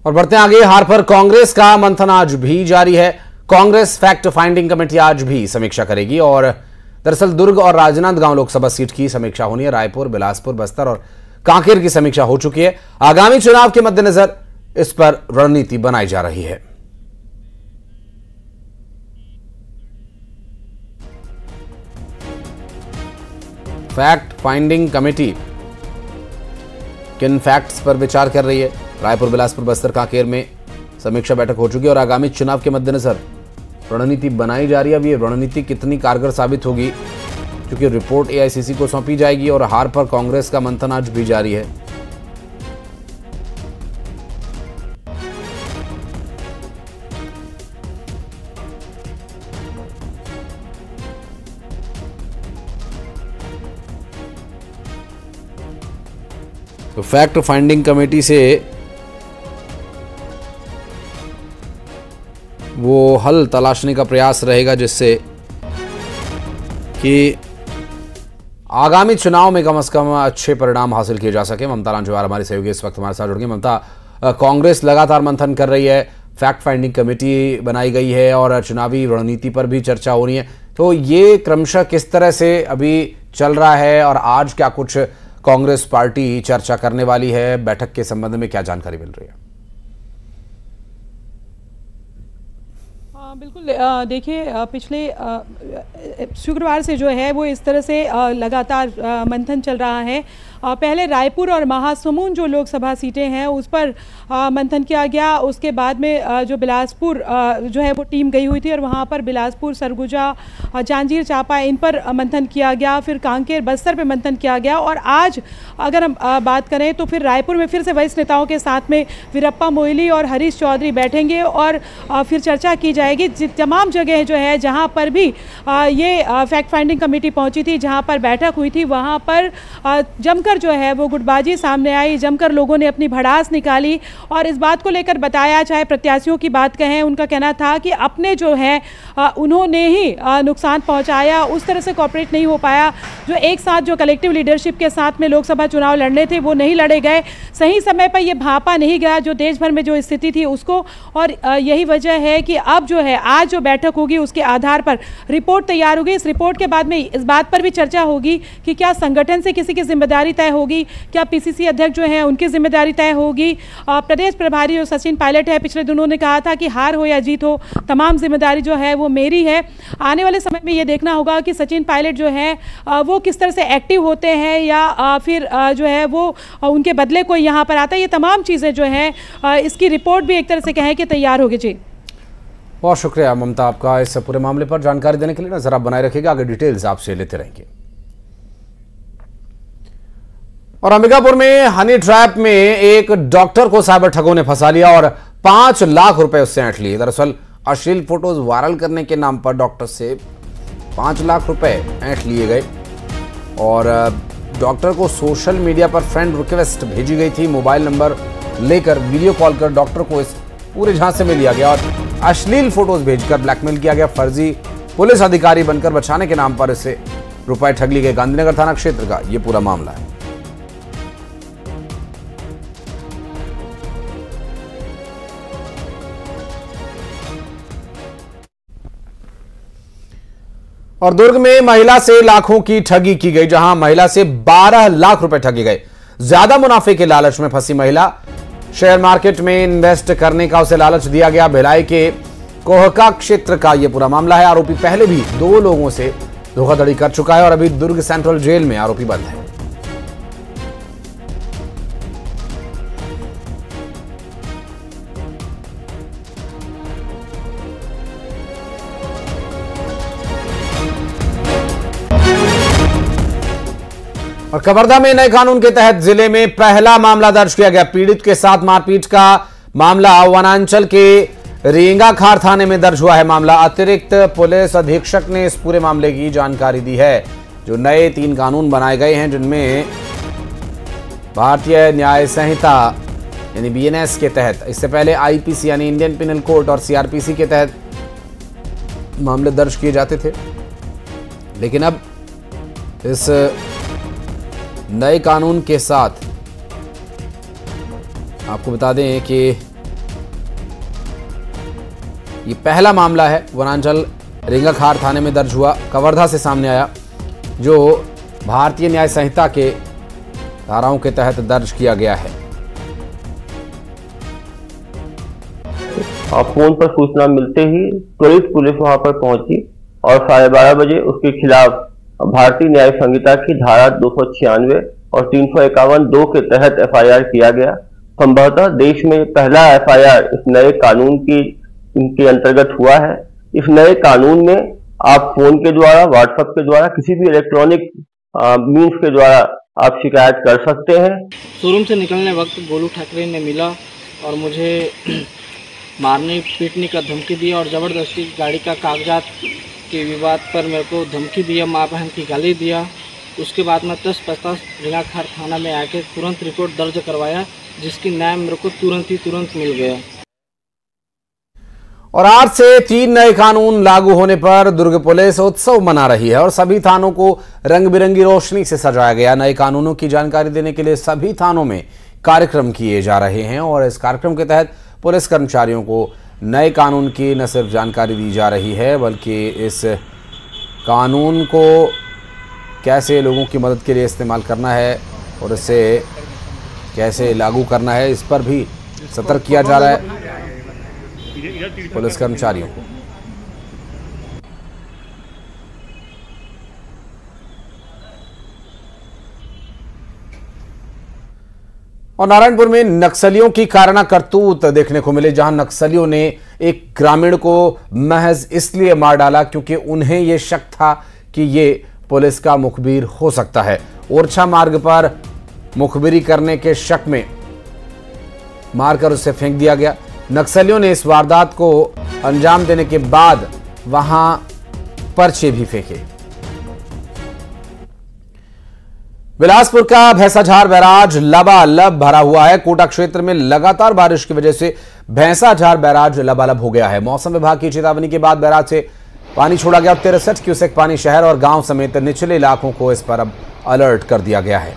और बढ़ते आगे, हार पर कांग्रेस का मंथन आज भी जारी है। कांग्रेस फैक्ट फाइंडिंग कमेटी आज भी समीक्षा करेगी और दरअसल दुर्ग और राजनांदगांव लोकसभा सीट की समीक्षा होनी है। रायपुर, बिलासपुर, बस्तर और कांकेर की समीक्षा हो चुकी है। आगामी चुनाव के मद्देनजर इस पर रणनीति बनाई जा रही है। फैक्ट फाइंडिंग कमेटी किन फैक्ट्स पर विचार कर रही है? रायपुर, बिलासपुर, बस्तर, कांकेर में समीक्षा बैठक हो चुकी है और आगामी चुनाव के मद्देनजर रणनीति बनाई जा रही है। अब ये रणनीति कितनी कारगर साबित होगी, क्योंकि रिपोर्ट एआईसीसी को सौंपी जाएगी और हार पर कांग्रेस का मंथन आज भी जारी है। तो फैक्ट फाइंडिंग कमेटी से वो हल तलाशने का प्रयास रहेगा जिससे कि आगामी चुनाव में कम से कम अच्छे परिणाम हासिल किए जा सके। ममता लांजवार हमारी सहयोगी इस वक्त हमारे साथ जुड़ गई। ममता, कांग्रेस लगातार मंथन कर रही है, फैक्ट फाइंडिंग कमेटी बनाई गई है और चुनावी रणनीति पर भी चर्चा हो रही है, तो ये क्रमशः किस तरह से अभी चल रहा है और आज क्या कुछ कांग्रेस पार्टी चर्चा करने वाली है? बैठक के संबंध में क्या जानकारी मिल रही है? बिल्कुल, देखिए पिछले शुक्रवार से जो है वो इस तरह से लगातार मंथन चल रहा है। पहले रायपुर और महासमुंद जो लोकसभा सीटें हैं उस पर मंथन किया गया। उसके बाद में जो बिलासपुर जो है वो टीम गई हुई थी और वहाँ पर बिलासपुर, सरगुजा, जांजगीर चांपा इन पर मंथन किया गया। फिर कांकेर, बस्तर पे मंथन किया गया और आज अगर हम बात करें तो फिर रायपुर में फिर से वरिष्ठ नेताओं के साथ में वीरप्पा मोइली और हरीश चौधरी बैठेंगे और फिर चर्चा की जाएगी। तमाम जगह जो है जहाँ पर भी ये फैक्ट फाइंडिंग कमेटी पहुँची थी, जहाँ पर बैठक हुई थी, वहाँ पर जमकर जो है वो गुटबाजी सामने आई, जमकर लोगों ने अपनी भड़ास निकाली और इस बात को लेकर बताया, चाहे प्रत्याशियों की बात कहें, उनका कहना था कि अपने जो है उन्होंने ही नुकसान पहुंचाया, उस तरह से कोऑपरेट नहीं हो पाया। जो एक साथ जो कलेक्टिव लीडरशिप के साथ में लोकसभा चुनाव लड़ने थे वो नहीं लड़े गए, सही समय पर ये भांपा नहीं गया जो देश भर में जो स्थिति थी उसको, और यही वजह है कि अब जो है आज जो बैठक होगी उसके आधार पर रिपोर्ट तैयार होगी। इस रिपोर्ट के बाद में इस बात पर भी चर्चा होगी कि क्या संगठन से किसी की जिम्मेदारी तय होगी, क्या पीसीसी अध्यक्ष जो है उनकी जिम्मेदारी तय होगी। प्रदेश प्रभारी जो सचिन पायलट है, पिछले दिनों ने कहा था कि हार हो या जीत हो तमाम जिम्मेदारी जो है वो मेरी है। आने वाले समय में ये देखना होगा कि सचिन पायलट जो है वो किस तरह से एक्टिव होते हैं या फिर जो है वो उनके बदले कोई यहाँ पर आता है। ये तमाम चीज़ें जो हैं इसकी रिपोर्ट भी एक तरह से कहें कि तैयार होगी। जी, बहुत शुक्रिया ममता आपका इस पूरे मामले पर जानकारी देने के लिए। नजर आप बनाए रखिएगा, आगे डिटेल्स आपसे लेते रहेंगे। और अंबिकापुर में हनी ट्रैप में एक डॉक्टर को साइबर ठगों ने फंसा लिया और 5 लाख रुपए उससे ऐंठ लिए। दरअसल अश्लील फोटोज वायरल करने के नाम पर डॉक्टर से 5 लाख रुपए ऐंठ लिए गए और डॉक्टर को सोशल मीडिया पर फ्रेंड रिक्वेस्ट भेजी गई थी। मोबाइल नंबर लेकर वीडियो कॉल कर डॉक्टर को इस पूरे झांसे में लिया गया और अश्लील फोटोज भेजकर ब्लैकमेल किया गया। फर्जी पुलिस अधिकारी बनकर बचाने के नाम पर इससे रुपए ठग लिए गए। गांधीनगर थाना क्षेत्र का यह पूरा मामला है। और दुर्ग में महिला से लाखों की ठगी की गई, जहां महिला से 12 लाख रुपए ठगे गए। ज्यादा मुनाफे के लालच में फंसी महिला, शेयर मार्केट में इन्वेस्ट करने का उसे लालच दिया गया। भिलाई के कोहका क्षेत्र का यह पूरा मामला है। आरोपी पहले भी 2 लोगों से धोखाधड़ी कर चुका है और अभी दुर्ग सेंट्रल जेल में आरोपी बंद है। और कवर्धा में नए कानून के तहत जिले में पहला मामला दर्ज किया गया। पीड़ित के साथ मारपीट का मामला वनांचल के रेंगाखार थाने में दर्ज हुआ है मामला। अतिरिक्त पुलिस अधीक्षक ने इस पूरे मामले की जानकारी दी है। जो नए 3 कानून बनाए गए हैं जिनमें भारतीय न्याय संहिता यानी बीएनएस के तहत, इससे पहले आईपीसी यानी इंडियन पिनल कोड और सीआरपीसी के तहत मामले दर्ज किए जाते थे, लेकिन अब इस नए कानून के साथ आपको बता दें कि ये पहला मामला है वनांचल रिंगाखार थाने में दर्ज हुआ, कवर्धा से सामने आया, जो भारतीय न्याय संहिता के धाराओं के तहत दर्ज किया गया है। फोन पर सूचना मिलते ही त्वरित पुलिस वहां पर पहुंची और 12:30 बजे उसके खिलाफ भारतीय न्याय संहिता की धारा 296 और 351(2) के तहत एफआईआर किया गया। संभवतः देश में पहला एफआईआर इस नए कानून के अंतर्गत हुआ है। इस नए कानून में आप फोन के द्वारा, व्हाट्सएप के द्वारा, किसी भी इलेक्ट्रॉनिक मीन्स के द्वारा आप शिकायत कर सकते हैं। शोरूम से निकलने वक्त गोलू ठाकरे ने मिला और मुझे मारने पीटने का धमकी दिया और ज़बरदस्ती गाड़ी का कागजात के विवाद पर मेरे को धमकी दिया, माँ बहन की गाली दिया। उसके बाद मैं 10-50 रिंगाखार थाना में आके तुरंत रिपोर्ट दर्ज करवाया, जिसकी न्याय मेरे को तुरंत मिल गया। और आज से 3 नए कानून लागू होने पर दुर्ग पुलिस उत्सव मना रही है और सभी थानों को रंग बिरंगी रोशनी से सजाया गया। नए कानूनों की जानकारी देने के लिए सभी थानों में कार्यक्रम किए जा रहे हैं और इस कार्यक्रम के तहत पुलिस कर्मचारियों को नए कानून की न सिर्फ जानकारी दी जा रही है, बल्कि इस कानून को कैसे लोगों की मदद के लिए इस्तेमाल करना है और इसे कैसे लागू करना है, इस पर भी सतर्क किया जा रहा है पुलिस कर्मचारियों को। और नारायणपुर में नक्सलियों की कारणा करतूत देखने को मिले, जहां नक्सलियों ने एक ग्रामीण को महज इसलिए मार डाला क्योंकि उन्हें यह शक था कि ये पुलिस का मुखबिर हो सकता है। ओरछा मार्ग पर मुखबिरी करने के शक में मारकर उसे फेंक दिया गया। नक्सलियों ने इस वारदात को अंजाम देने के बाद वहां पर्चे भी फेंके। बिलासपुर का भैंसाझार बैराज लबालब भरा हुआ है। कोटा क्षेत्र में लगातार बारिश की वजह से भैंसाझार बैराज लबालब हो गया है। मौसम विभाग की चेतावनी के बाद बैराज से पानी छोड़ा गया। 63 क्यूसेक पानी शहर और गांव समेत निचले इलाकों को इस पर अब अलर्ट कर दिया गया है।